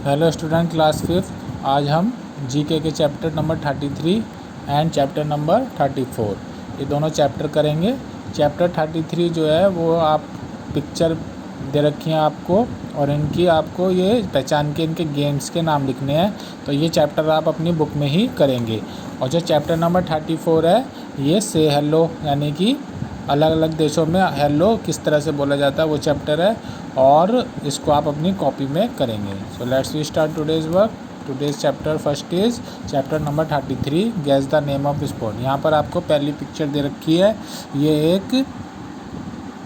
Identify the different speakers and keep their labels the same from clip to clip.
Speaker 1: Hello student, class fifth. आज हम GK के chapter number 33 and chapter number 34 ये दोनों चैप्टर करेंगे। चैप्टर 33 जो है वो आप पिक्चर दे रखी हैं आपको, और इनकी आपको ये पहचान के इनके गेम्स के नाम लिखने हैं। तो ये चैप्टर आप अपनी बुक में ही करेंगे। और जो चैप्टर नंबर 34 है ये से हेलो, यानी कि अलग अलग देशों में हेलो किस तरह से बोला जाता है वो चैप्टर है, और इसको आप अपनी कॉपी में करेंगे। So let's we start today's work. Today's chapter first is chapter number 33, guess the name of sport. यहाँ पर आपको पहली पिक्चर दे रखी है। ये एक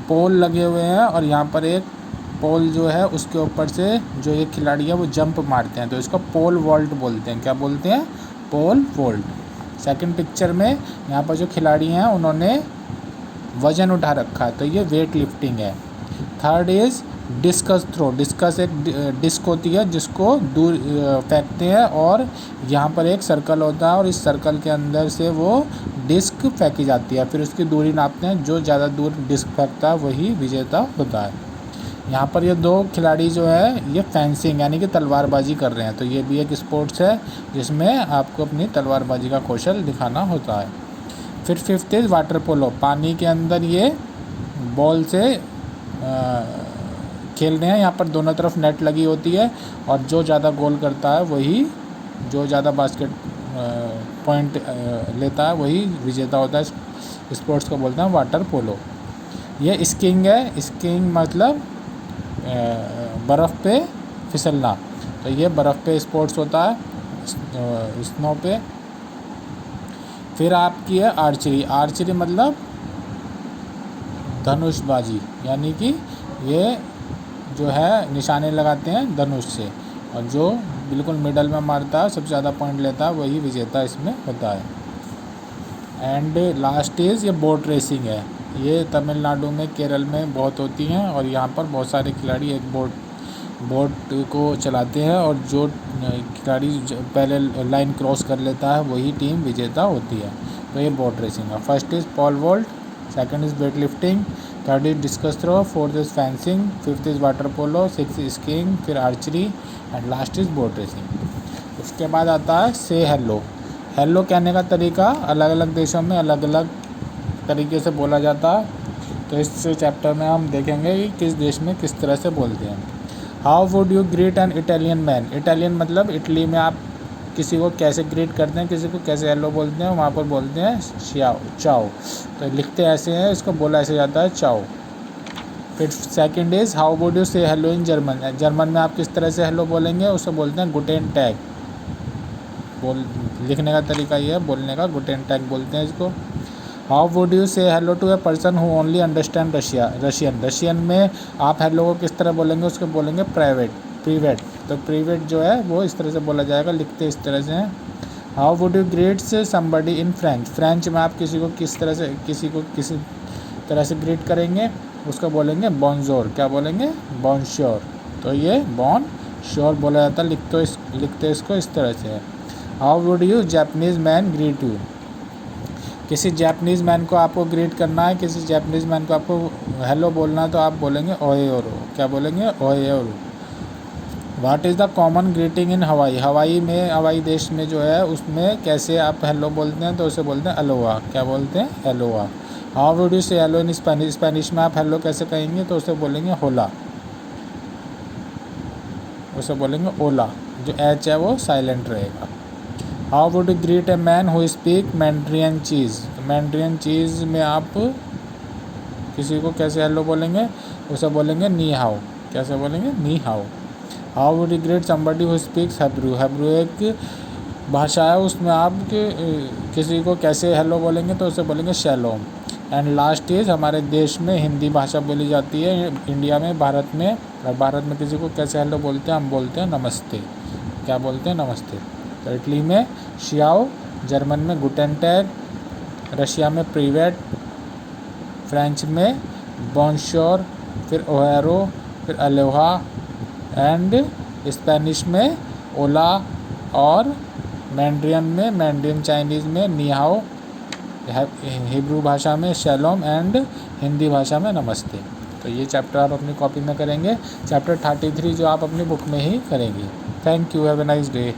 Speaker 1: पोल लगे हुए हैं, और यहाँ पर एक पोल जो है उसके ऊपर से जो ये खिलाड़ी है वो जंप मारते हैं, तो इसको पोल वॉल्ट बोलते हैं। क्या बोलते हैं? पोल वॉल्ट। सेकंड पिक्चर में यहाँ पर जो खिलाड़ी हैं उन्होंने वज़न उठा रखा है, तो ये वेट लिफ्टिंग है। Third is discus throw. Discus एक डिस्क होती है जिसको दूर फेंकते हैं, और यहाँ पर एक सर्कल होता है और इस सर्कल के अंदर से वो डिस्क फेंकी जाती है, फिर उसकी दूरी नापते हैं। जो ज़्यादा दूर डिस्क फेंकता है वही विजेता होता है। यहाँ पर ये दो खिलाड़ी जो है ये फेंसिंग यानी कि तलवारबाजी कर रहे हैं, तो ये भी एक स्पोर्ट्स है जिसमें आपको अपनी तलवारबाजी का कौशल दिखाना होता है। फिर फिफ्थ इज़ वाटर पोलो। पानी के अंदर ये बॉल से खेल रहे हैं। यहाँ पर दोनों तरफ नेट लगी होती है, और जो ज़्यादा गोल करता है वही, जो ज़्यादा बास्केट पॉइंट लेता है वही विजेता होता है। स्पोर्ट्स को बोलते हैं वाटर पोलो। ये स्कीइंग है। स्कीइंग मतलब बर्फ़ पे फिसलना, तो ये बर्फ़ पे स्पोर्ट्स होता है, स्नो पे। फिर आपकी है आर्चरी। आर्चरी मतलब धनुषबाजी, यानी कि ये जो है निशाने लगाते हैं धनुष से, और जो बिल्कुल मिडल में मारता है सबसे ज़्यादा पॉइंट लेता है वही विजेता इसमें होता है। एंड लास्ट इज़ ये बोट रेसिंग है। ये तमिलनाडु में, केरल में बहुत होती हैं, और यहाँ पर बहुत सारे खिलाड़ी एक बोट को चलाते हैं, और जो खिलाड़ी पहले लाइन क्रॉस कर लेता है वही टीम विजेता होती है। तो ये बोट रेसिंग है। First is pole vault, second is weight lifting, third is discus throw, fourth is fencing, fifth is water polo, six is skiing, फिर archery, and last is boat racing. उसके बाद आता है से हेलो। हेलो कहने का तरीका अलग अलग देशों में अलग अलग तरीके से बोला जाता है, तो इस चैप्टर में हम देखेंगे कि किस देश में किस तरह से बोलते हैं। How would you greet an Italian man. Italian मतलब इटली में आप किसी को कैसे ग्रीट करते हैं, किसी को कैसे हेलो बोलते हैं, वहाँ पर बोलते हैं चाओ। तो लिखते ऐसे हैं, इसको बोला ऐसे जाता है चाओ। फिर second is how would you say hello in German. German में आप किस तरह से हेलो बोलेंगे, उसे बोलते हैं गुटेन टैग। लिखने का तरीका ये है, बोलने का गुटेन टैग बोलते हैं इसको। How would you say hello to a person who only understand Russian. Russian में आप हेलो को किस तरह बोलेंगे, उसको बोलेंगे प्रीवेट। तो प्रीवेट जो है वो इस तरह से बोला जाएगा, लिखते इस तरह से हैं। How would you greet somebody in French. French में आप किसी को किस तरह से ग्रीट करेंगे, उसको बोलेंगे बॉन्जोर। क्या बोलेंगे? बॉन्श्योर। तो ये बॉन्श्योर बोला जाता है, लिखते इसको इस तरह से है। How would you Japanese man greet you. किसी जापानीज़ मैन को आपको ग्रीट करना है, किसी जापानीज़ मैन को आपको हेलो बोलना है, तो आप बोलेंगे ओएयोरो। क्या बोलेंगे? ओएयोरो। What is the common greeting in Hawaii. Hawaii देश में जो है उसमें कैसे आप हेलो बोलते हैं, तो उसे बोलते हैं अलोहा। क्या बोलते हैं? Aloha. How would you say hello in Spanish. Spanish में आप हेलो कैसे कहेंगे, तो उसे बोलेंगे होला, उसे बोलेंगे ओला। जो एच है वो साइलेंट रहेगा। How would you greet a man who speak मैंड्रियन चीज़। मैंड्रियन चीज़ में आप किसी को कैसे हेलो बोलेंगे, उसे बोलेंगे नी हाउ। कैसे बोलेंगे? नी हाउ। How would you greet somebody who speaks Hebrew. Hebrew एक भाषा है, उसमें आप किसी को कैसे हेलो बोलेंगे, तो उसे बोलेंगे शैलोम। एंड लास्ट इज़ हमारे देश में हिंदी भाषा बोली जाती है, इंडिया में, भारत में। और भारत में किसी को कैसे हेलो बोलते हैं, हम बोलते हैं नमस्ते। क्या बोलते हैं? नमस्ते। तो इटली में शियाओ, जर्मन में गुटेन टैग, रशिया में प्रीवेट, फ्रेंच में बॉन्श्योर, फिर ओहेरो, फिर अलोहा, एंड स्पेनिश में ओला, और मैंड्रियन चाइनीज़ में निहाओ, हिब्रू भाषा में शैलोम, एंड हिंदी भाषा में नमस्ते। तो ये चैप्टर आप अपनी कॉपी में करेंगे। चैप्टर 33 जो आप अपनी बुक में ही करेंगे। Thank you, have a nice day.